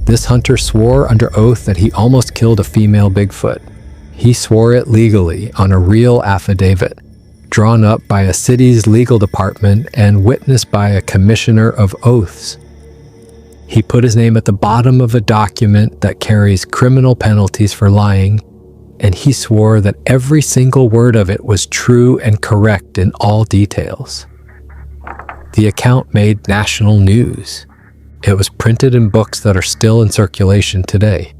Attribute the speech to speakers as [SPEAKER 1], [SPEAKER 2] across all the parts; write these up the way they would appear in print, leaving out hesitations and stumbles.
[SPEAKER 1] This hunter swore under oath that he almost killed a female Bigfoot. He swore it legally on a real affidavit, drawn up by a city's legal department and witnessed by a commissioner of oaths. He put his name at the bottom of a document that carries criminal penalties for lying, and he swore that every single word of it was true and correct in all details. The account made national news. It was printed in books that are still in circulation today.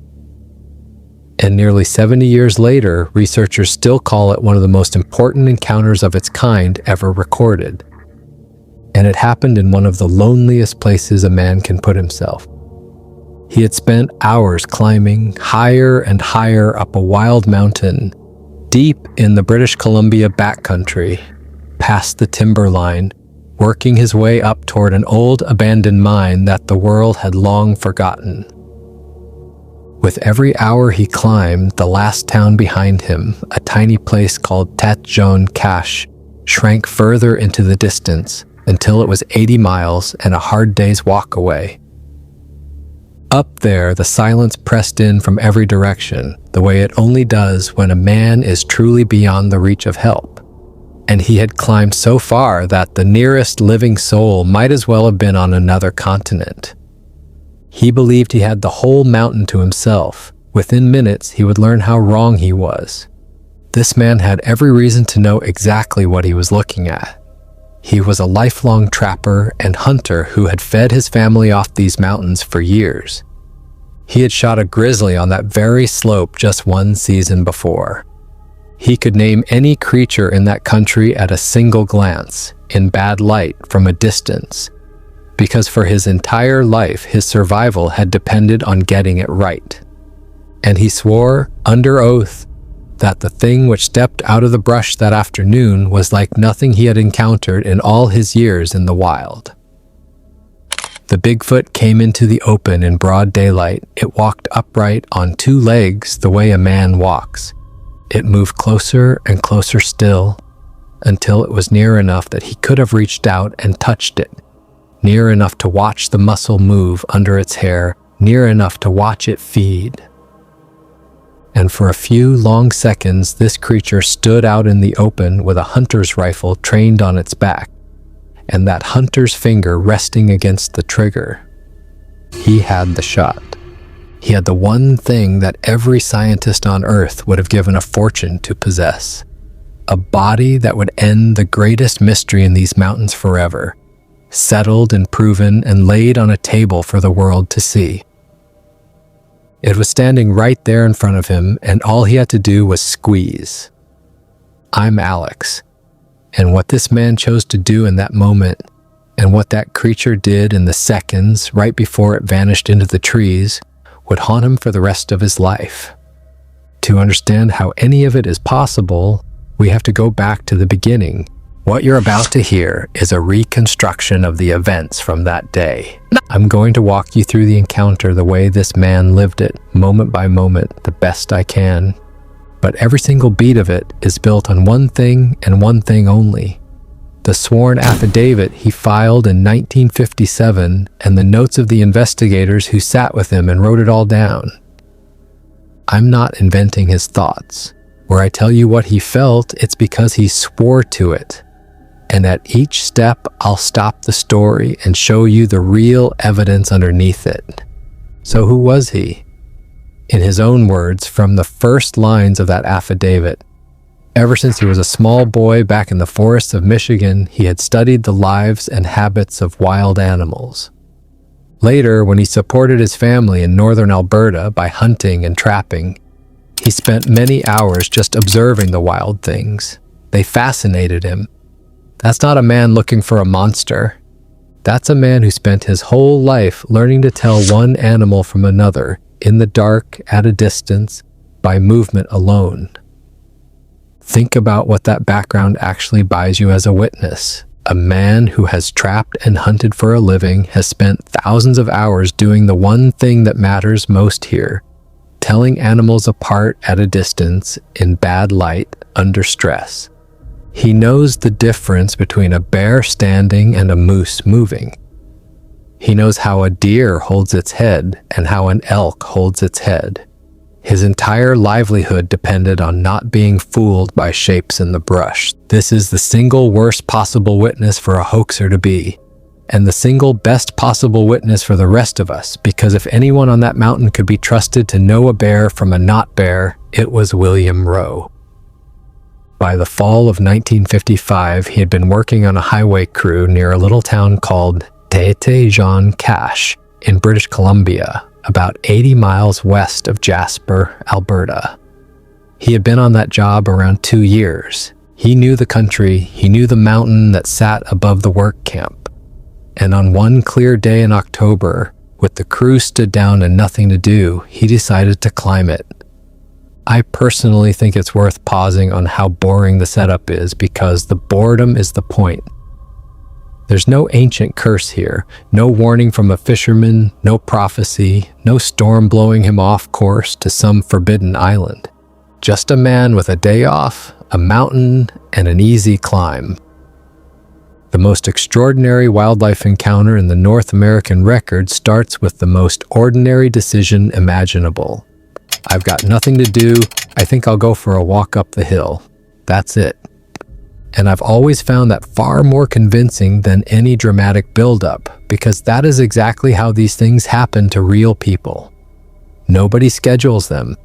[SPEAKER 1] And nearly 70 years later, researchers still call it one of the most important encounters of its kind ever recorded. And it happened in one of the loneliest places a man can put himself. He had spent hours climbing higher and higher up a wild mountain, deep in the British Columbia backcountry, past the timberline, working his way up toward an old abandoned mine that the world had long forgotten. With every hour he climbed, the last town behind him, a tiny place called Tet Jaune Cache, shrank further into the distance until it was 80 miles and a hard day's walk away. Up there, the silence pressed in from every direction, the way it only does when a man is truly beyond the reach of help. And he had climbed so far that the nearest living soul might as well have been on another continent. He believed he had the whole mountain to himself. Within minutes, he would learn how wrong he was. This man had every reason to know exactly what he was looking at. He was a lifelong trapper and hunter who had fed his family off these mountains for years. He had shot a grizzly on that very slope just one season before. He could name any creature in that country at a single glance, in bad light from a distance, because for his entire life, his survival had depended on getting it right. And he swore, under oath, that the thing which stepped out of the brush that afternoon was like nothing he had encountered in all his years in the wild. The Bigfoot came into the open in broad daylight. It walked upright on two legs the way a man walks. It moved closer and closer still, until it was near enough that he could have reached out and touched it, near enough to watch the muscle move under its hair, near enough to watch it feed. And for a few long seconds, this creature stood out in the open with a hunter's rifle trained on its back, and that hunter's finger resting against the trigger. He had the shot. He had the one thing that every scientist on Earth would have given a fortune to possess. A body that would end the greatest mystery in these mountains forever, settled and proven and laid on a table for the world to see. It was standing right there in front of him, and all he had to do was squeeze. I'm Alex, and what this man chose to do in that moment, and what that creature did in the seconds right before it vanished into the trees, would haunt him for the rest of his life. To understand how any of it is possible, we have to go back to the beginning. What you're about to hear is a reconstruction of the events from that day. I'm going to walk you through the encounter the way this man lived it, moment by moment, the best I can. But every single beat of it is built on one thing and one thing only: the sworn affidavit he filed in 1957 and the notes of the investigators who sat with him and wrote it all down. I'm not inventing his thoughts. Where I tell you what he felt, it's because he swore to it. And at each step, I'll stop the story and show you the real evidence underneath it. So who was he? In his own words, from the first lines of that affidavit, ever since he was a small boy back in the forests of Michigan, he had studied the lives and habits of wild animals. Later, when he supported his family in northern Alberta by hunting and trapping, he spent many hours just observing the wild things. They fascinated him. That's not a man looking for a monster. That's a man who spent his whole life learning to tell one animal from another, in the dark, at a distance, by movement alone. Think about what that background actually buys you as a witness. A man who has trapped and hunted for a living has spent thousands of hours doing the one thing that matters most here: telling animals apart at a distance, in bad light, under stress. He knows the difference between a bear standing and a moose moving. He knows how a deer holds its head and how an elk holds its head. His entire livelihood depended on not being fooled by shapes in the brush. This is the single worst possible witness for a hoaxer to be, and the single best possible witness for the rest of us, because if anyone on that mountain could be trusted to know a bear from a not bear, it was William Rowe. By the fall of 1955, he had been working on a highway crew near a little town called Cite in British Columbia, about 80 miles west of Jasper, Alberta. He had been on that job around 2 years. He knew the country, he knew the mountain that sat above the work camp. And on one clear day in October, with the crew stood down and nothing to do, he decided to climb it. I personally think it's worth pausing on how boring the setup is, because the boredom is the point. There's no ancient curse here, no warning from a fisherman, no prophecy, no storm blowing him off course to some forbidden island. Just a man with a day off, a mountain, and an easy climb. The most extraordinary wildlife encounter in the North American record starts with the most ordinary decision imaginable. I've got nothing to do, I think I'll go for a walk up the hill. That's it. And I've always found that far more convincing than any dramatic build-up, because that is exactly how these things happen to real people. Nobody schedules them.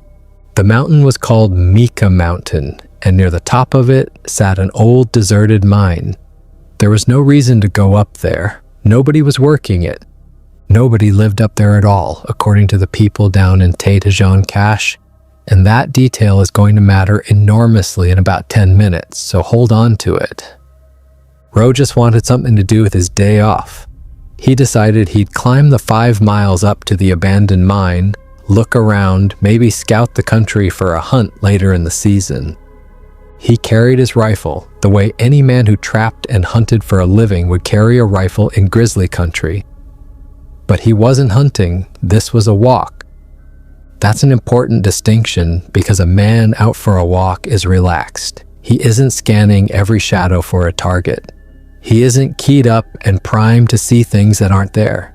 [SPEAKER 1] The mountain was called Mika Mountain, and near the top of it sat an old deserted mine. There was no reason to go up there. Nobody was working it. Nobody lived up there at all, according to the people down in Cryptozoology. And that detail is going to matter enormously in about 10 minutes, so hold on to it. Rowe just wanted something to do with his day off. He decided he'd climb the 5 miles up to the abandoned mine, look around, maybe scout the country for a hunt later in the season. He carried his rifle, the way any man who trapped and hunted for a living would carry a rifle in grizzly country. But he wasn't hunting, this was a walk. That's an important distinction, because a man out for a walk is relaxed. He isn't scanning every shadow for a target. He isn't keyed up and primed to see things that aren't there.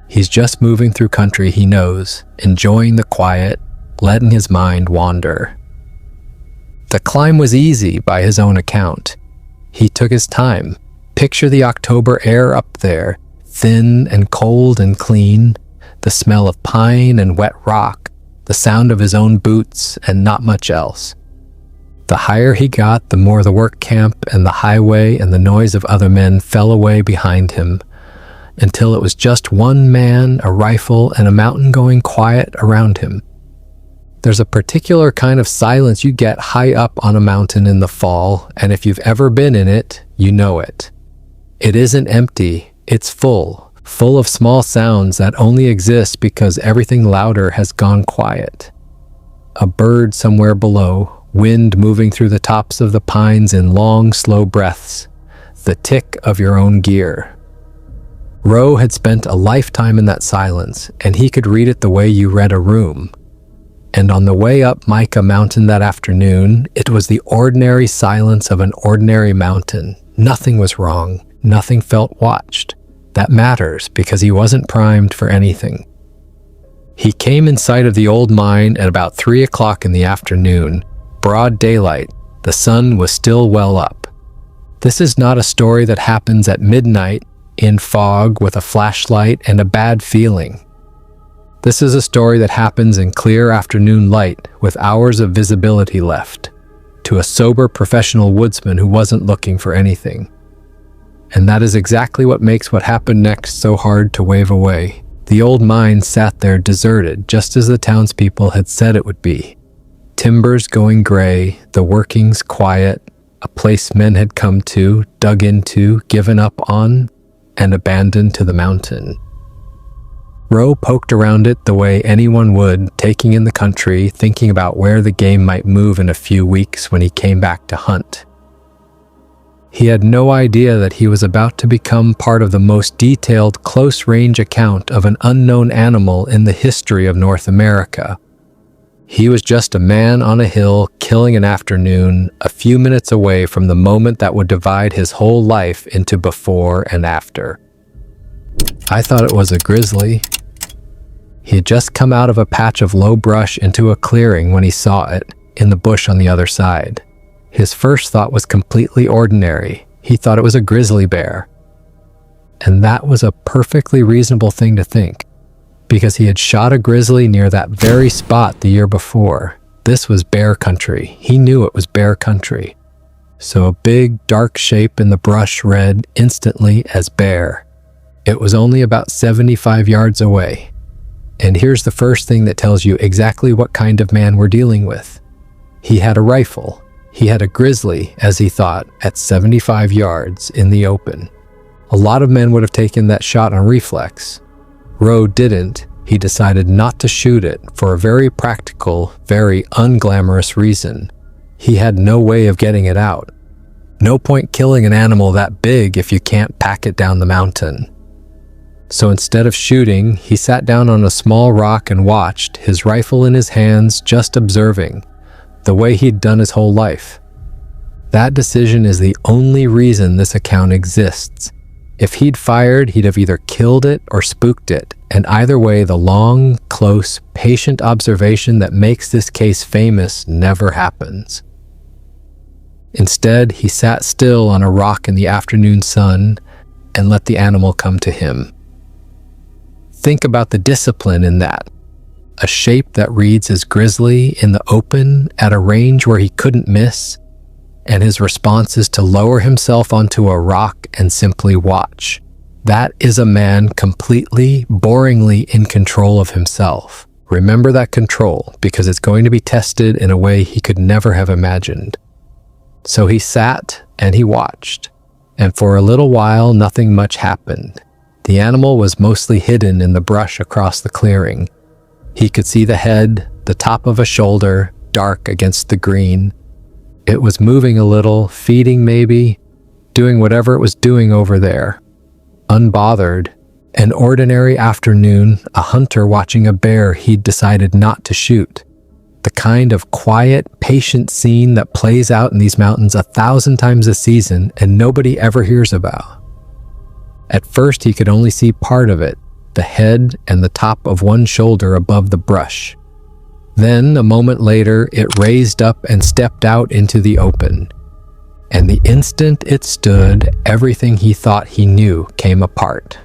[SPEAKER 1] He's just moving through country he knows, enjoying the quiet, letting his mind wander. The climb was easy by his own account. He took his time. Picture the October air up there, thin and cold and clean, the smell of pine and wet rock, the sound of his own boots, and not much else. The higher he got, the more the work camp and the highway and the noise of other men fell away behind him, until it was just one man, a rifle, and a mountain going quiet around him. There's a particular kind of silence you get high up on a mountain in the fall, and if you've ever been in it, you know it. It isn't empty, it's full of small sounds that only exist because everything louder has gone quiet. A bird somewhere below, wind moving through the tops of the pines in long, slow breaths, the tick of your own gear. Rowe had spent a lifetime in that silence, and he could read it the way you read a room. And on the way up Mika Mountain that afternoon, it was the ordinary silence of an ordinary mountain. Nothing was wrong. Nothing felt watched. That matters, because he wasn't primed for anything. He came in sight of the old mine at about 3 o'clock in the afternoon. Broad daylight. The sun was still well up. This is not a story that happens at midnight, in fog, with a flashlight and a bad feeling. This is a story that happens in clear afternoon light, with hours of visibility left, to a sober professional woodsman who wasn't looking for anything. And that is exactly what makes what happened next so hard to wave away. The old mine sat there deserted, just as the townspeople had said it would be. Timbers going gray, the workings quiet, a place men had come to, dug into, given up on, and abandoned to the mountain. Rowe poked around it the way anyone would, taking in the country, thinking about where the game might move in a few weeks when he came back to hunt. He had no idea that he was about to become part of the most detailed, close-range account of an unknown animal in the history of North America. He was just a man on a hill killing an afternoon, a few minutes away from the moment that would divide his whole life into before and after. I thought it was a grizzly. He had just come out of a patch of low brush into a clearing when he saw it, in the bush on the other side. His first thought was completely ordinary. He thought it was a grizzly bear. And that was a perfectly reasonable thing to think, because he had shot a grizzly near that very spot the year before. This was bear country. He knew it was bear country. So a big, dark shape in the brush read instantly as bear. It was only about 75 yards away. And here's the first thing that tells you exactly what kind of man we're dealing with. He had a rifle. He had a grizzly, as he thought, at 75 yards in the open. A lot of men would have taken that shot on reflex. Rowe didn't. He decided not to shoot it for a very practical, very unglamorous reason. He had no way of getting it out. No point killing an animal that big if you can't pack it down the mountain. So instead of shooting, he sat down on a small rock and watched, his rifle in his hands, just observing, the way he'd done his whole life. That decision is the only reason this account exists. If he'd fired, he'd have either killed it or spooked it, and either way, the long, close, patient observation that makes this case famous never happens. Instead, he sat still on a rock in the afternoon sun and let the animal come to him. Think about the discipline in that. A shape that reads as grizzly in the open at a range where he couldn't miss, and his response is to lower himself onto a rock and simply watch. That is a man completely, boringly in control of himself. Remember that control, because it's going to be tested in a way he could never have imagined. So he sat and he watched, and for a little while nothing much happened. The animal was mostly hidden in the brush across the clearing. He could see the head, the top of a shoulder, dark against the green. It was moving a little, feeding maybe, doing whatever it was doing over there. Unbothered. An ordinary afternoon, a hunter watching a bear he'd decided not to shoot. The kind of quiet, patient scene that plays out in these mountains 1,000 times a season and nobody ever hears about. At first, he could only see part of it, the head and the top of one shoulder above the brush. Then, a moment later, it raised up and stepped out into the open. And the instant it stood, everything he thought he knew came apart.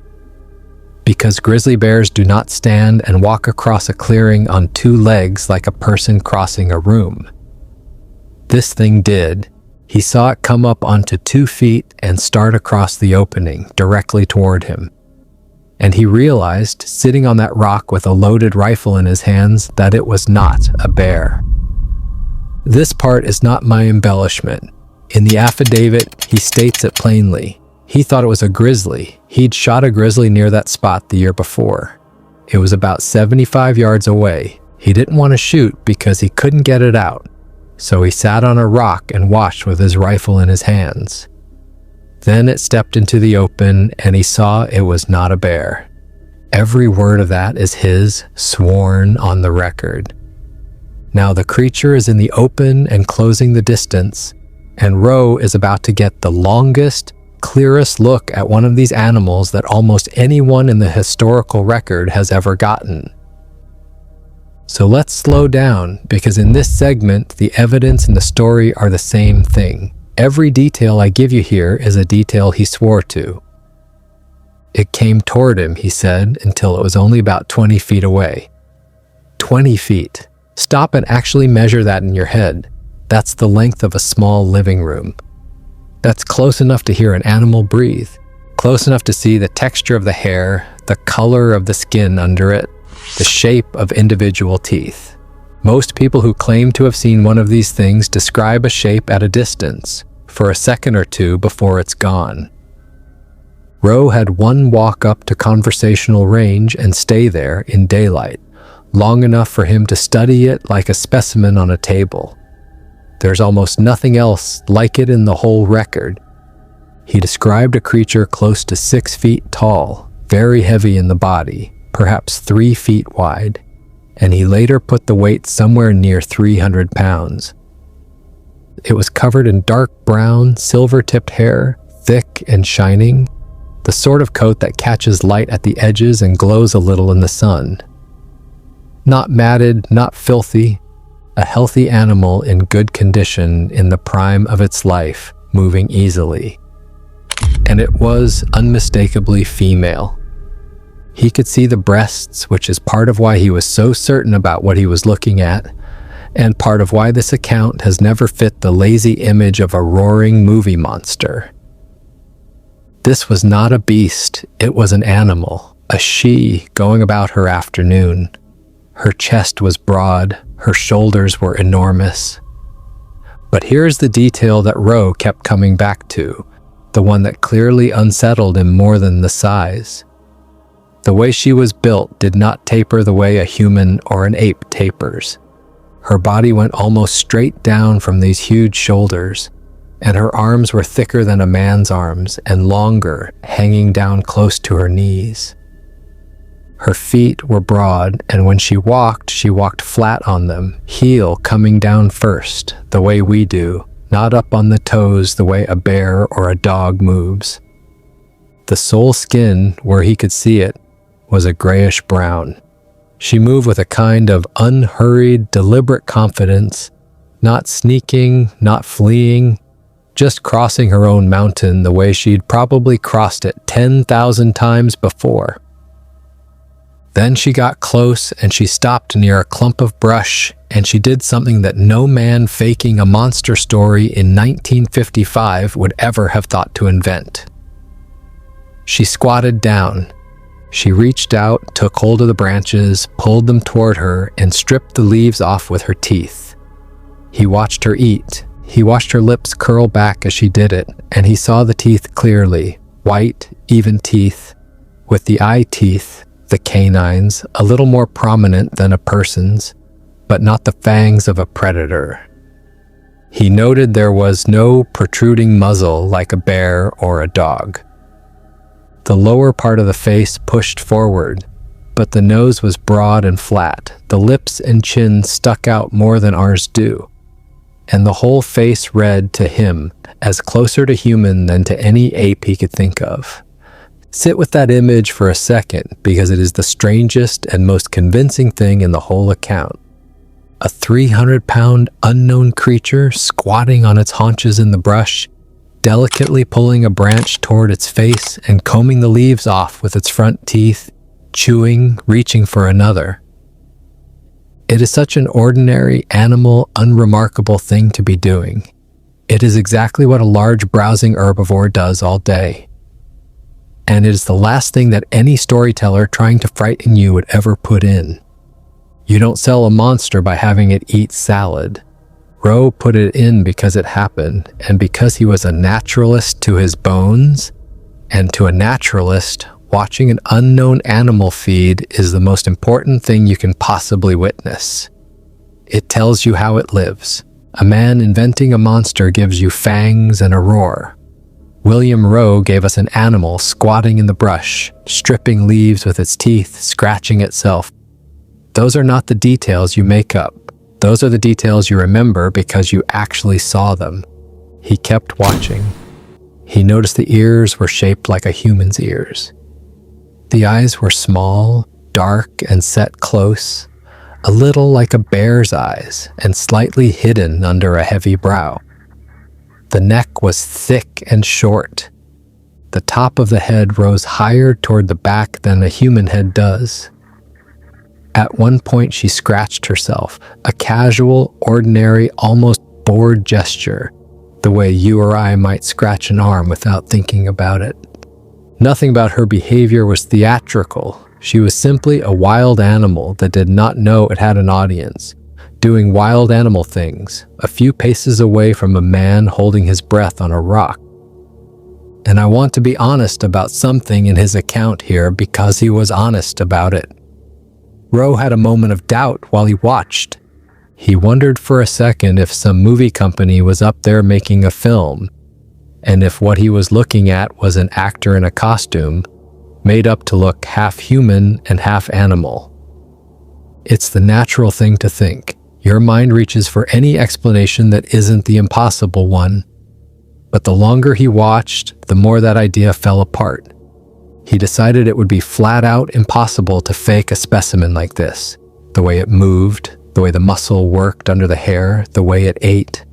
[SPEAKER 1] Because grizzly bears do not stand and walk across a clearing on two legs like a person crossing a room. This thing did. He saw it come up onto 2 feet and start across the opening, directly toward him. And he realized, sitting on that rock with a loaded rifle in his hands, that it was not a bear. This part is not my embellishment. In the affidavit, he states it plainly. He thought it was a grizzly. He'd shot a grizzly near that spot the year before. It was about 75 yards away. He didn't want to shoot because he couldn't get it out. So he sat on a rock and watched with his rifle in his hands. Then it stepped into the open and he saw it was not a bear. Every word of that is his, sworn on the record. Now the creature is in the open and closing the distance, and Rowe is about to get the longest, clearest look at one of these animals that almost anyone in the historical record has ever gotten. So let's slow down, because in this segment, the evidence and the story are the same thing. Every detail I give you here is a detail he swore to. It came toward him, he said, until it was only about 20 feet away. 20 feet. Stop and actually measure that in your head. That's the length of a small living room. That's close enough to hear an animal breathe, close enough to see the texture of the hair, the color of the skin under it, the shape of individual teeth. Most people who claim to have seen one of these things describe a shape at a distance, for a second or two before it's gone. Rowe had one walk up to conversational range and stay there in daylight, long enough for him to study it like a specimen on a table. There's almost nothing else like it in the whole record. He described a creature close to 6 feet tall, very heavy in the body, perhaps 3 feet wide, and he later put the weight somewhere near 300 pounds. It was covered in dark brown, silver-tipped hair, thick and shining. the sort of coat that catches light at the edges and glows a little in the sun. Not matted, not filthy, a healthy animal in good condition in the prime of its life, moving easily. And it was unmistakably female. He could see the breasts, which is part of why he was so certain about what he was looking at, and part of why this account has never fit the lazy image of a roaring movie monster. This was not a beast, it was an animal, a she going about her afternoon. Her chest was broad, her shoulders were enormous. But here's the detail that Roe kept coming back to, the one that clearly unsettled him more than the size. The way she was built did not taper the way a human or an ape tapers. Her body went almost straight down from these huge shoulders, and her arms were thicker than a man's arms and longer, hanging down close to her knees. Her feet were broad, and when she walked flat on them, heel coming down first, the way we do, not up on the toes the way a bear or a dog moves. The sole skin, where he could see it, was a grayish brown. She moved with a kind of unhurried, deliberate confidence, not sneaking, not fleeing, just crossing her own mountain the way she'd probably crossed it 10,000 times before. Then she got close and she stopped near a clump of brush, and she did something that no man faking a monster story in 1955 would ever have thought to invent. She squatted down. She reached out, took hold of the branches, pulled them toward her, and stripped the leaves off with her teeth. He watched her eat. He watched her lips curl back as she did it, and he saw the teeth clearly, white, even teeth, with the eye teeth, the canines, a little more prominent than a person's, but not the fangs of a predator. He noted there was no protruding muzzle like a bear or a dog. The lower part of the face pushed forward, but the nose was broad and flat. The lips and chin stuck out more than ours do, and the whole face read to him as closer to human than to any ape he could think of. Sit with that image for a second, because it is the strangest and most convincing thing in the whole account. A 300-pound unknown creature squatting on its haunches in the brush, delicately pulling a branch toward its face and combing the leaves off with its front teeth, chewing, reaching for another. It is such an ordinary, animal, unremarkable thing to be doing. It is exactly what a large browsing herbivore does all day. And it is the last thing that any storyteller trying to frighten you would ever put in. You don't sell a monster by having it eat salad. Roe put it in because it happened, and because he was a naturalist to his bones, and to a naturalist, watching an unknown animal feed is the most important thing you can possibly witness. It tells you how it lives. A man inventing a monster gives you fangs and a roar. William Roe gave us an animal squatting in the brush, stripping leaves with its teeth, scratching itself. Those are not the details you make up. Those are the details you remember because you actually saw them. He kept watching. He noticed the ears were shaped like a human's ears. The eyes were small, dark, and set close, a little like a bear's eyes, and slightly hidden under a heavy brow. The neck was thick and short. The top of the head rose higher toward the back than a human head does. At one point she scratched herself, a casual, ordinary, almost bored gesture, the way you or I might scratch an arm without thinking about it. Nothing about her behavior was theatrical. She was simply a wild animal that did not know it had an audience, doing wild animal things, a few paces away from a man holding his breath on a rock. And I want to be honest about something in his account here because he was honest about it. Roe had a moment of doubt while he watched. He wondered for a second if some movie company was up there making a film, and if what he was looking at was an actor in a costume, made up to look half human and half animal. It's the natural thing to think. Your mind reaches for any explanation that isn't the impossible one. But the longer he watched, the more that idea fell apart. He decided it would be flat out impossible to fake a specimen like this. The way it moved, the way the muscle worked under the hair, the way it ate.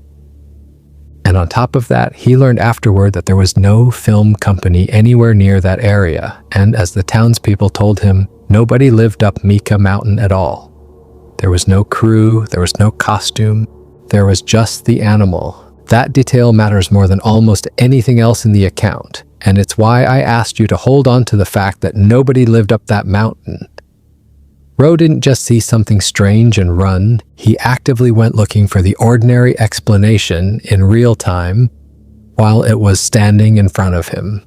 [SPEAKER 1] And on top of that, he learned afterward that there was no film company anywhere near that area, and as the townspeople told him, nobody lived up Mika Mountain at all. There was no crew, there was no costume, there was just the animal. That detail matters more than almost anything else in the account, and it's why I asked you to hold on to the fact that nobody lived up that mountain. Rowe didn't just see something strange and run, he actively went looking for the ordinary explanation in real time while it was standing in front of him.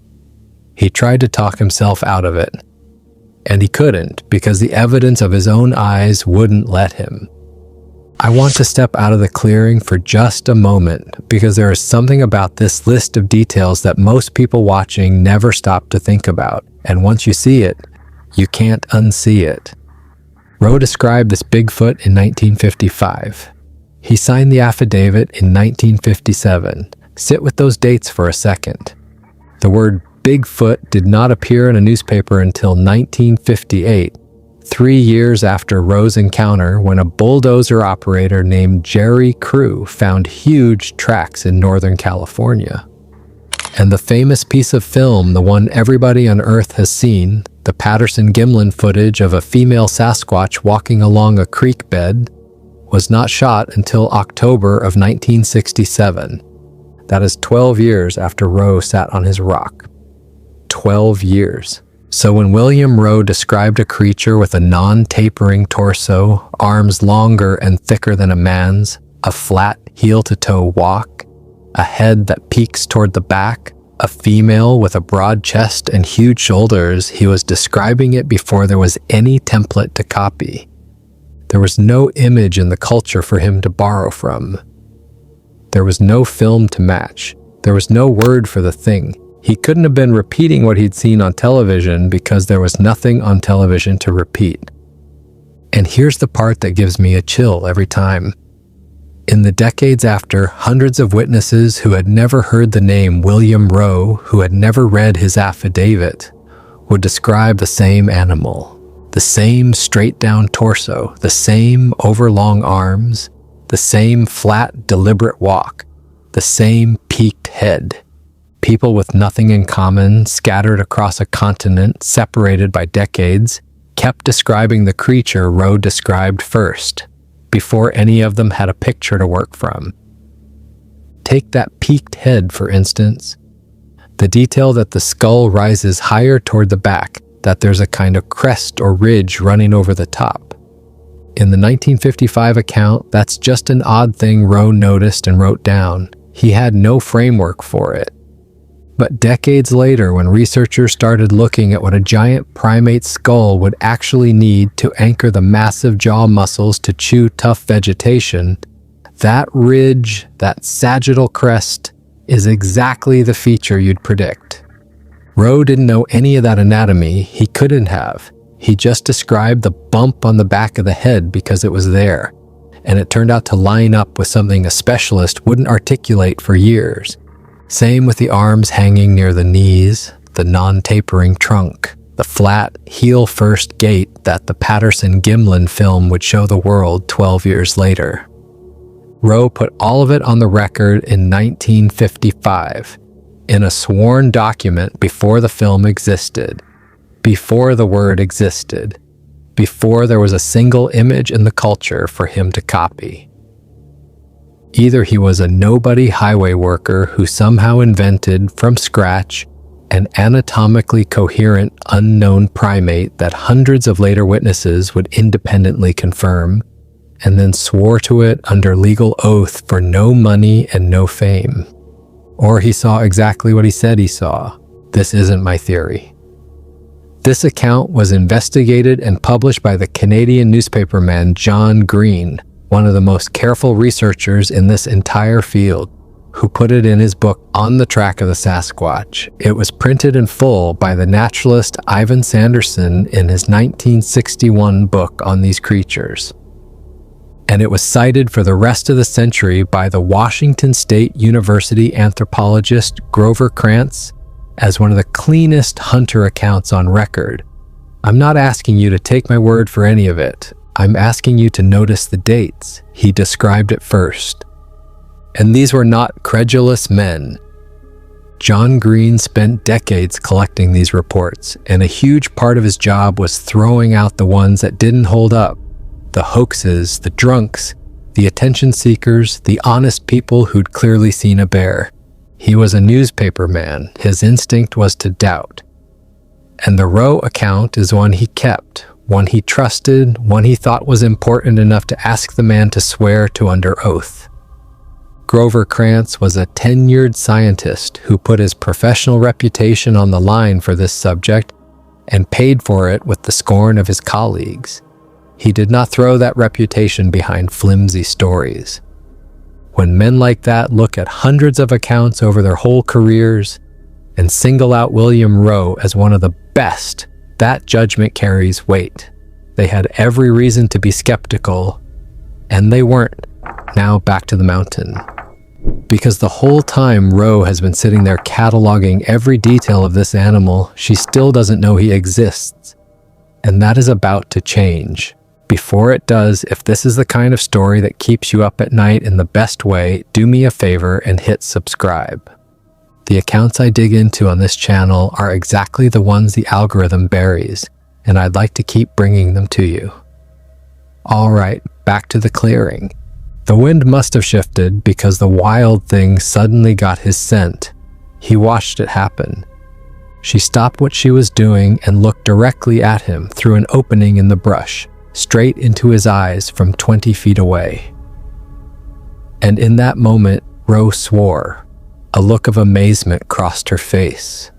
[SPEAKER 1] He tried to talk himself out of it, and he couldn't because the evidence of his own eyes wouldn't let him. I want to step out of the clearing for just a moment because there is something about this list of details that most people watching never stop to think about, and once you see it, you can't unsee it. Rowe described this Bigfoot in 1955. He signed the affidavit in 1957. Sit with those dates for a second. The word Bigfoot did not appear in a newspaper until 1958, 3 years after Rowe's encounter, when a bulldozer operator named Jerry Crew found huge tracks in Northern California. And the famous piece of film, the one everybody on Earth has seen, the Patterson-Gimlin footage of a female Sasquatch walking along a creek bed, was not shot until October of 1967. That is 12 years after Rowe sat on his rock. 12 years. So when William Rowe described a creature with a non-tapering torso, arms longer and thicker than a man's, a flat heel-to-toe walk, a head that peaks toward the back, a female with a broad chest and huge shoulders, he was describing it before there was any template to copy. There was no image in the culture for him to borrow from. There was no film to match. There was no word for the thing. He couldn't have been repeating what he'd seen on television because there was nothing on television to repeat. And here's the part that gives me a chill every time. In the decades after, hundreds of witnesses who had never heard the name William Rowe, who had never read his affidavit, would describe the same animal, the same straight-down torso, the same overlong arms, the same flat, deliberate walk, the same peaked head. People with nothing in common, scattered across a continent, separated by decades, kept describing the creature Rowe described first, before any of them had a picture to work from. Take that peaked head, for instance. The detail that the skull rises higher toward the back, that there's a kind of crest or ridge running over the top. In the 1955 account, that's just an odd thing Rowe noticed and wrote down. He had no framework for it. But decades later, when researchers started looking at what a giant primate skull would actually need to anchor the massive jaw muscles to chew tough vegetation, that ridge, that sagittal crest, is exactly the feature you'd predict. Rowe didn't know any of that anatomy. He couldn't have. He just described the bump on the back of the head because it was there, and it turned out to line up with something a specialist wouldn't articulate for years. Same with the arms hanging near the knees, the non-tapering trunk, the flat, heel-first gait that the Patterson-Gimlin film would show the world 12 years later. Rowe put all of it on the record in 1955, in a sworn document before the film existed, before the word existed, before there was a single image in the culture for him to copy. Either he was a nobody highway worker who somehow invented, from scratch, an anatomically coherent unknown primate that hundreds of later witnesses would independently confirm, and then swore to it under legal oath for no money and no fame. Or he saw exactly what he said he saw. This isn't my theory. This account was investigated and published by the Canadian newspaperman John Green, one of the most careful researchers in this entire field, who put it in his book On the Track of the Sasquatch. It was printed in full by the naturalist Ivan Sanderson in his 1961 book on these creatures. And it was cited for the rest of the century by the Washington State University anthropologist Grover Krantz as one of the cleanest hunter accounts on record. I'm not asking you to take my word for any of it. I'm asking you to notice the dates he described it first. And these were not credulous men. John Green spent decades collecting these reports, and a huge part of his job was throwing out the ones that didn't hold up. The hoaxes, the drunks, the attention seekers, the honest people who'd clearly seen a bear. He was a newspaper man. His instinct was to doubt. And the Rowe account is one he kept, one he trusted, one he thought was important enough to ask the man to swear to under oath. Grover Krantz was a tenured scientist who put his professional reputation on the line for this subject and paid for it with the scorn of his colleagues. He did not throw that reputation behind flimsy stories. When men like that look at hundreds of accounts over their whole careers and single out William Rowe as one of the best, that judgment carries weight. They had every reason to be skeptical, and they weren't. Now back to the mountain. Because the whole time Rowe has been sitting there cataloging every detail of this animal, she still doesn't know he exists. And that is about to change. Before it does, if this is the kind of story that keeps you up at night in the best way, do me a favor and hit subscribe. The accounts I dig into on this channel are exactly the ones the algorithm buries, and I'd like to keep bringing them to you. Alright, back to the clearing. The wind must have shifted because the wild thing suddenly got his scent. He watched it happen. She stopped what she was doing and looked directly at him through an opening in the brush, straight into his eyes from 20 feet away. And in that moment, Rowe swore. A look of amazement crossed her face.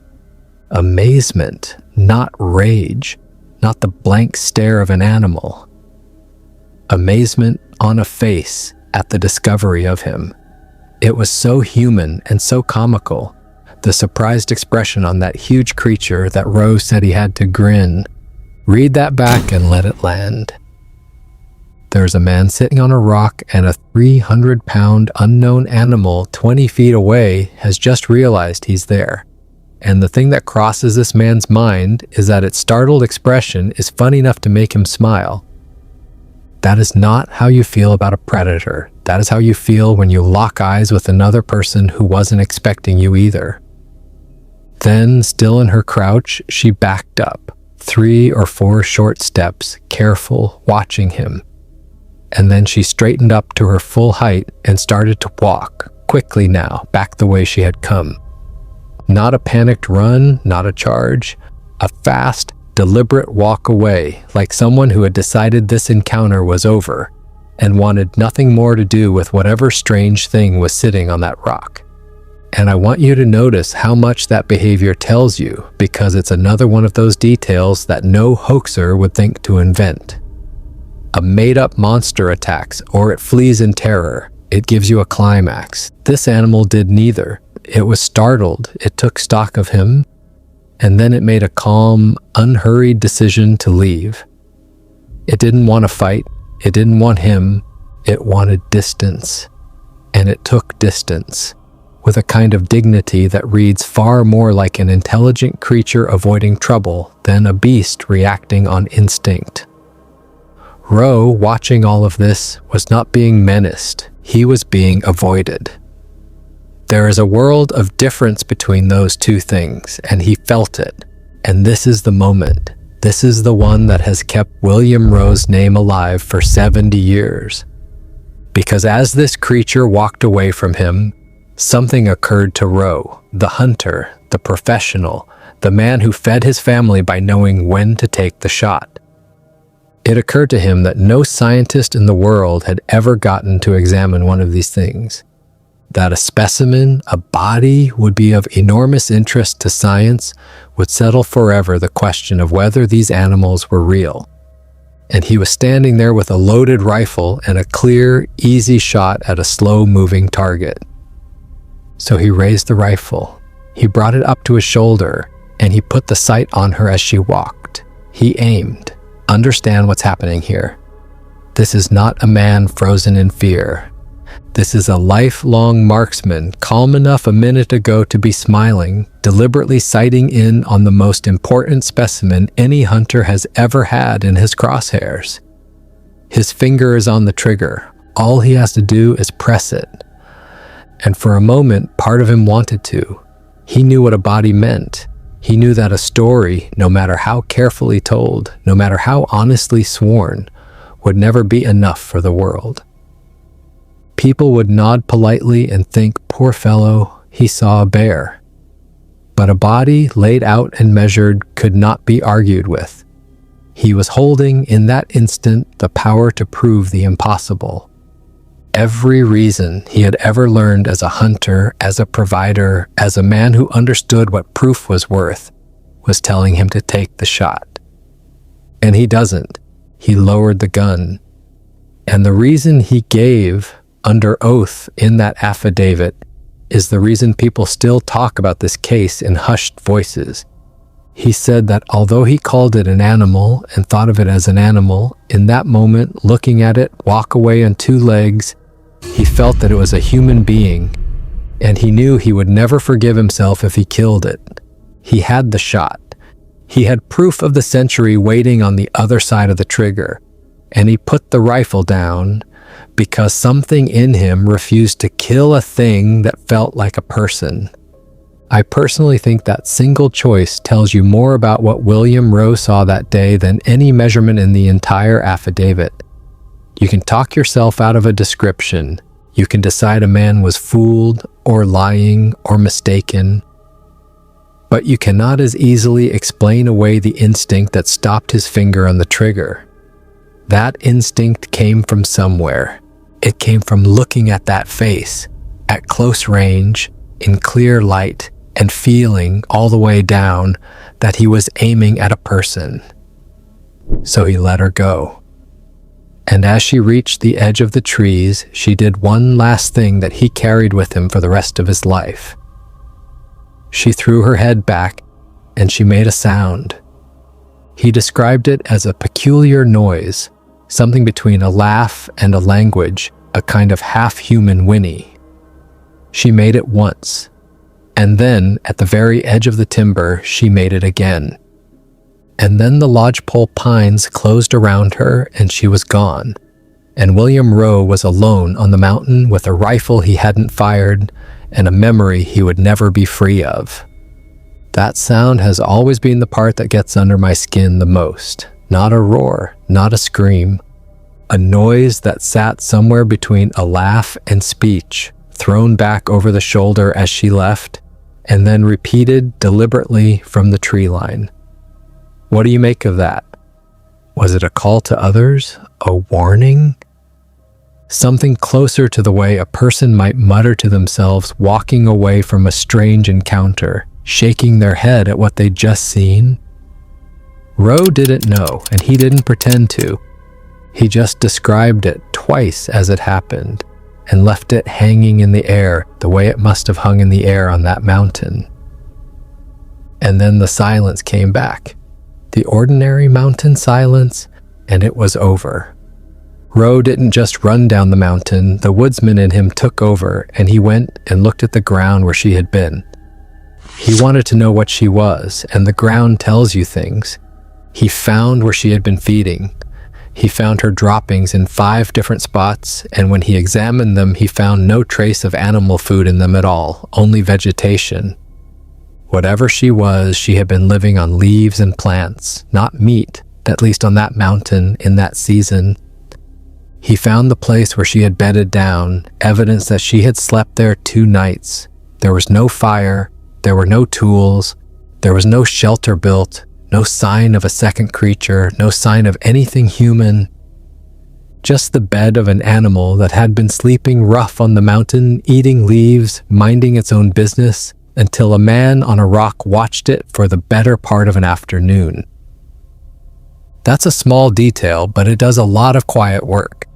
[SPEAKER 1] Amazement, not rage, not the blank stare of an animal. Amazement on a face at the discovery of him. It was so human and so comical, the surprised expression on that huge creature that Rowe said he had to grin. Read that back and let it land. There's a man sitting on a rock, and a 300-pound unknown animal 20 feet away has just realized he's there. And the thing that crosses this man's mind is that its startled expression is funny enough to make him smile. That is not how you feel about a predator. That is how you feel when you lock eyes with another person who wasn't expecting you either. Then, still in her crouch, she backed up, 3 or 4 short steps, careful, watching him. And then she straightened up to her full height and started to walk, quickly now, back the way she had come. Not a panicked run, not a charge, a fast, deliberate walk away, like someone who had decided this encounter was over and wanted nothing more to do with whatever strange thing was sitting on that rock. And I want you to notice how much that behavior tells you, because it's another one of those details that no hoaxer would think to invent. A made-up monster attacks, or it flees in terror. It gives you a climax. This animal did neither. It was startled. It took stock of him, and then it made a calm, unhurried decision to leave. It didn't want to fight. It didn't want him. It wanted distance. And it took distance, with a kind of dignity that reads far more like an intelligent creature avoiding trouble than a beast reacting on instinct. Rowe, watching all of this, was not being menaced. He was being avoided. There is a world of difference between those two things, and he felt it. And this is the moment. This is the one that has kept William Rowe's name alive for 70 years. Because as this creature walked away from him, something occurred to Rowe, the hunter, the professional, the man who fed his family by knowing when to take the shot. It occurred to him that no scientist in the world had ever gotten to examine one of these things. That a specimen, a body, would be of enormous interest to science would settle forever the question of whether these animals were real. And he was standing there with a loaded rifle and a clear, easy shot at a slow-moving target. So he raised the rifle. He brought it up to his shoulder, and he put the sight on her as she walked. He aimed. Understand what's happening here. This is not a man frozen in fear. This is a lifelong marksman, calm enough a minute ago to be smiling, deliberately sighting in on the most important specimen any hunter has ever had in his crosshairs. His finger is on the trigger. All he has to do is press it. And for a moment, part of him wanted to. He knew what a body meant. He knew that a story, no matter how carefully told, no matter how honestly sworn, would never be enough for the world. People would nod politely and think, poor fellow, he saw a bear. But a body laid out and measured could not be argued with. He was holding, in that instant, the power to prove the impossible. Every reason he had ever learned as a hunter, as a provider, as a man who understood what proof was worth, was telling him to take the shot. And he doesn't. He lowered the gun. And the reason he gave under oath in that affidavit is the reason people still talk about this case in hushed voices. He said that although he called it an animal and thought of it as an animal, in that moment, looking at it walk away on two legs, he felt that it was a human being, and he knew he would never forgive himself if he killed it. He had the shot. He had proof of the century waiting on the other side of the trigger, and he put the rifle down because something in him refused to kill a thing that felt like a person. I personally think that single choice tells you more about what William Rowe saw that day than any measurement in the entire affidavit. You can talk yourself out of a description. You can decide a man was fooled or lying or mistaken. But you cannot as easily explain away the instinct that stopped his finger on the trigger. That instinct came from somewhere. It came from looking at that face, at close range, in clear light, and feeling all the way down that he was aiming at a person. So he let her go. And as she reached the edge of the trees, she did one last thing that he carried with him for the rest of his life. She threw her head back, and she made a sound. He described it as a peculiar noise, something between a laugh and a language, a kind of half-human whinny. She made it once, and then, at the very edge of the timber, she made it again. And then the lodgepole pines closed around her, and she was gone. And William Rowe was alone on the mountain with a rifle he hadn't fired and a memory he would never be free of. That sound has always been the part that gets under my skin the most. Not a roar, not a scream. A noise that sat somewhere between a laugh and speech, thrown back over the shoulder as she left, and then repeated deliberately from the tree line. What do you make of that? Was it a call to others? A warning? Something closer to the way a person might mutter to themselves walking away from a strange encounter, shaking their head at what they'd just seen? Rowe didn't know, and he didn't pretend to. He just described it twice as it happened, and left it hanging in the air the way it must have hung in the air on that mountain. And then the silence came back. The ordinary mountain silence, and it was over. Rowe didn't just run down the mountain. The woodsman in him took over, and he went and looked at the ground where she had been. He wanted to know what she was, and the ground tells you things. He found where she had been feeding. He found her droppings in 5 different spots, and when he examined them, he found no trace of animal food in them at all, only vegetation. Whatever she was, she had been living on leaves and plants, not meat, at least on that mountain in that season. He found the place where she had bedded down, evidence that she had slept there 2 nights. There was no fire, there were no tools, there was no shelter built, no sign of a second creature, no sign of anything human. Just the bed of an animal that had been sleeping rough on the mountain, eating leaves, minding its own business, until a man on a rock watched it for the better part of an afternoon. That's a small detail, but it does a lot of quiet work.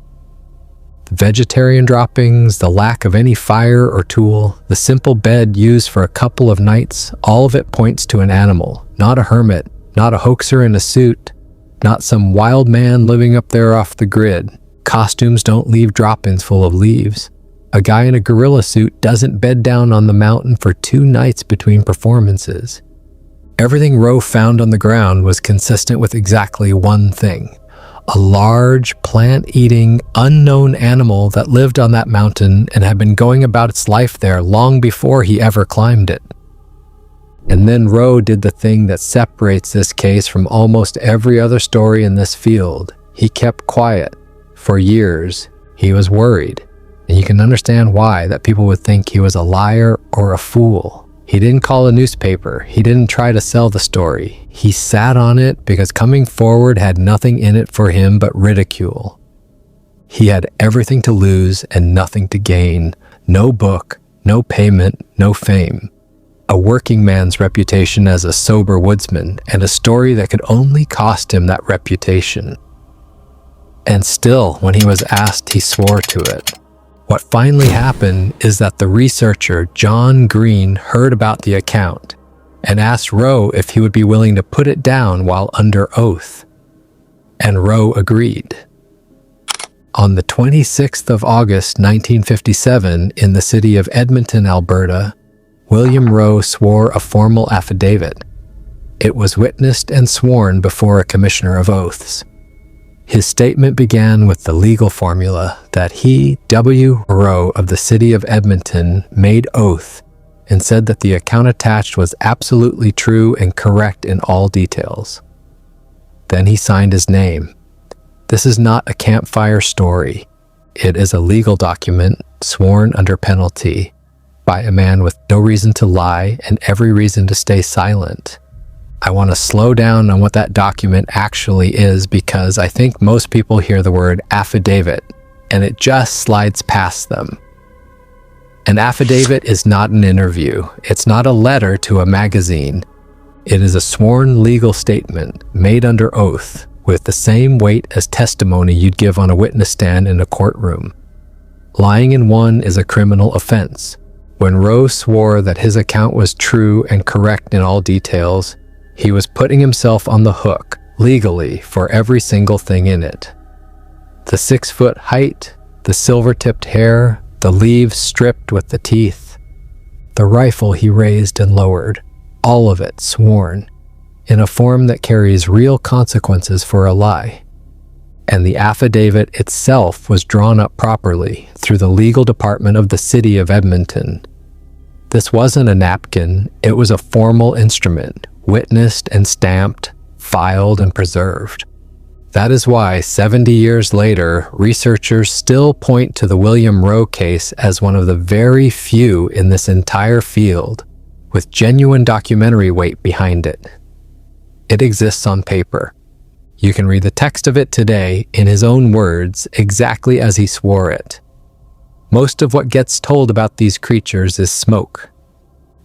[SPEAKER 1] The vegetarian droppings, the lack of any fire or tool, the simple bed used for a couple of nights, all of it points to an animal, not a hermit, not a hoaxer in a suit, not some wild man living up there off the grid. Costumes don't leave drop-ins full of leaves. A guy in a gorilla suit doesn't bed down on the mountain for 2 nights between performances. Everything Rowe found on the ground was consistent with exactly one thing: a large, plant-eating, unknown animal that lived on that mountain and had been going about its life there long before he ever climbed it. And then Rowe did the thing that separates this case from almost every other story in this field. He kept quiet. For years, he was worried. And you can understand why, that people would think he was a liar or a fool. He didn't call a newspaper. He didn't try to sell the story. He sat on it because coming forward had nothing in it for him but ridicule. He had everything to lose and nothing to gain. No book, no payment, no fame. A working man's reputation as a sober woodsman, and a story that could only cost him that reputation. And still, when he was asked, he swore to it. What finally happened is that the researcher, John Green, heard about the account and asked Rowe if he would be willing to put it down while under oath. And Rowe agreed. On the 26th of August, 1957, in the city of Edmonton, Alberta, William Rowe swore a formal affidavit. It was witnessed and sworn before a commissioner of oaths. His statement began with the legal formula that he, W. Rowe of the city of Edmonton, made oath and said that the account attached was absolutely true and correct in all details. Then he signed his name. This is not a campfire story. It is a legal document sworn under penalty by a man with no reason to lie and every reason to stay silent. I want to slow down on what that document actually is because I think most people hear the word affidavit and it just slides past them. An affidavit is not an interview. It's not a letter to a magazine. It is a sworn legal statement made under oath with the same weight as testimony you'd give on a witness stand in a courtroom. Lying in one is a criminal offense. When Rowe swore that his account was true and correct in all details, he was putting himself on the hook, legally, for every single thing in it. The 6-foot height, the silver-tipped hair, the leaves stripped with the teeth, the rifle he raised and lowered, all of it sworn, in a form that carries real consequences for a lie. And the affidavit itself was drawn up properly through the legal department of the city of Edmonton. This wasn't a napkin, it was a formal instrument, witnessed and stamped, filed and preserved. That is why 70 years later, researchers still point to the William Rowe case as one of the very few in this entire field with genuine documentary weight behind it. It exists on paper. You can read the text of it today in his own words, exactly as he swore it. Most of what gets told about these creatures is smoke.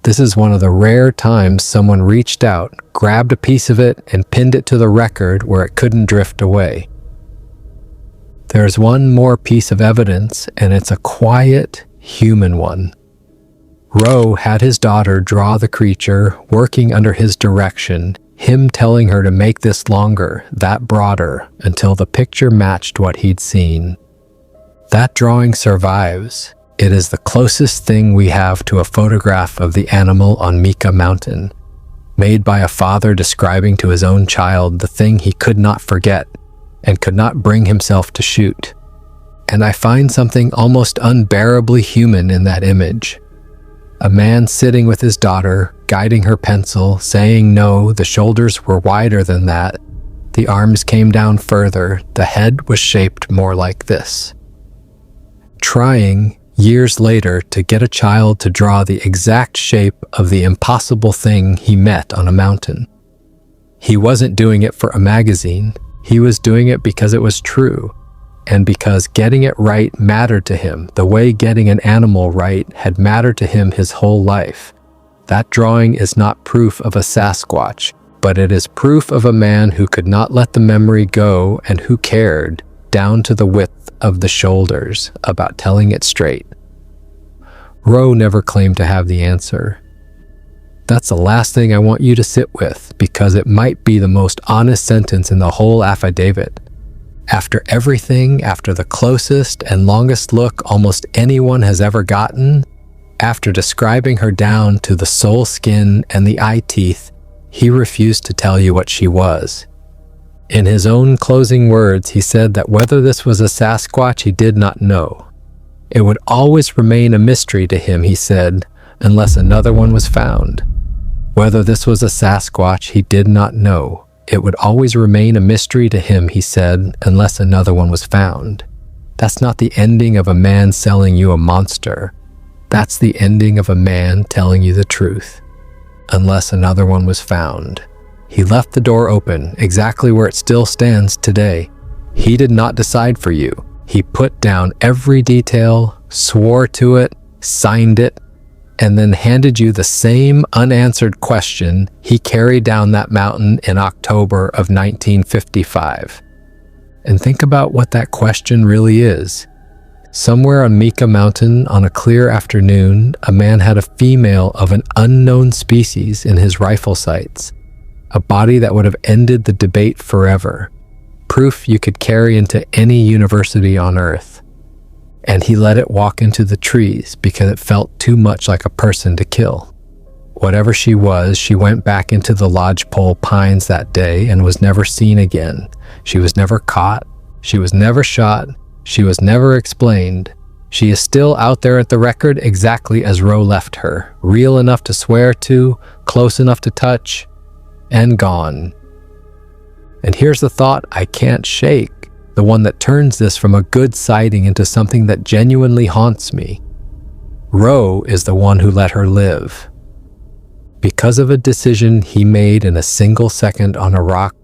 [SPEAKER 1] This is one of the rare times someone reached out, grabbed a piece of it, and pinned it to the record where it couldn't drift away. There's one more piece of evidence, and it's a quiet, human one. Rowe had his daughter draw the creature, working under his direction, him telling her to make this longer, that broader, until the picture matched what he'd seen. That drawing survives. It is the closest thing we have to a photograph of the animal on Mika Mountain, made by a father describing to his own child the thing he could not forget and could not bring himself to shoot. And I find something almost unbearably human in that image. A man sitting with his daughter, guiding her pencil, saying no, the shoulders were wider than that, the arms came down further, the head was shaped more like this. Trying, years later, to get a child to draw the exact shape of the impossible thing he met on a mountain. He wasn't doing it for a magazine, he was doing it because it was true, and because getting it right mattered to him, the way getting an animal right had mattered to him his whole life. That drawing is not proof of a Sasquatch, but it is proof of a man who could not let the memory go and who cared, down to the width of the shoulders, about telling it straight. Rowe never claimed to have the answer. That's the last thing I want you to sit with, because it might be the most honest sentence in the whole affidavit. After everything, after the closest and longest look almost anyone has ever gotten, after describing her down to the sole skin and the eye teeth, he refused to tell you what she was. In his own closing words, he said that whether this was a Sasquatch, he did not know. It would always remain a mystery to him, he said, unless another one was found. Whether this was a Sasquatch, he did not know. It would always remain a mystery to him, he said, unless another one was found. That's not the ending of a man selling you a monster. That's the ending of a man telling you the truth. Unless another one was found. He left the door open, exactly where it still stands today. He did not decide for you. He put down every detail, swore to it, signed it, and then handed you the same unanswered question he carried down that mountain in October of 1955. And think about what that question really is. Somewhere on Mika Mountain on a clear afternoon, a man had a female of an unknown species in his rifle sights. A body that would have ended the debate forever. Proof you could carry into any university on Earth. And he let it walk into the trees because it felt too much like a person to kill. Whatever she was, she went back into the lodgepole pines that day and was never seen again. She was never caught. She was never shot. She was never explained. She is still out there at the record exactly as Roe left her. Real enough to swear to, close enough to touch, and gone. And here's the thought I can't shake, the one that turns this from a good sighting into something that genuinely haunts me. Roe is the one who let her live. Because of a decision he made in a single second on a rock,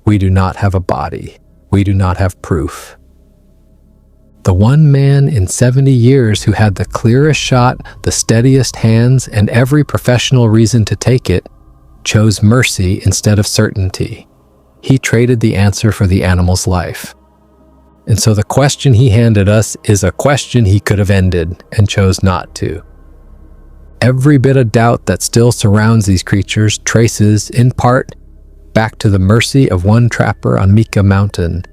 [SPEAKER 1] we do not have a body. We do not have proof. The one man in 70 years who had the clearest shot, the steadiest hands, and every professional reason to take it, chose mercy instead of certainty. He traded the answer for the animal's life. And so the question he handed us is a question he could have ended and chose not to. Every bit of doubt that still surrounds these creatures traces, in part, back to the mercy of one trapper on Mika Mountain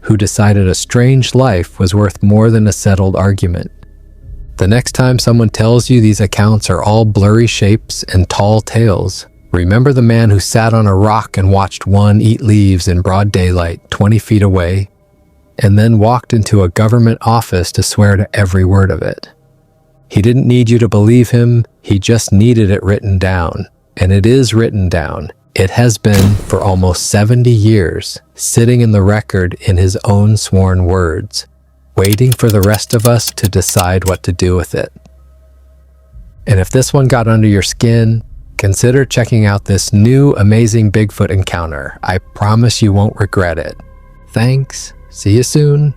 [SPEAKER 1] who decided a strange life was worth more than a settled argument. The next time someone tells you these accounts are all blurry shapes and tall tales, remember the man who sat on a rock and watched one eat leaves in broad daylight 20 feet away, and then walked into a government office to swear to every word of it. He didn't need you to believe him, he just needed it written down. And it is written down. It has been for almost 70 years, sitting in the record in his own sworn words, waiting for the rest of us to decide what to do with it. And if this one got under your skin, consider checking out this new amazing Bigfoot encounter. I promise you won't regret it. Thanks. See you soon.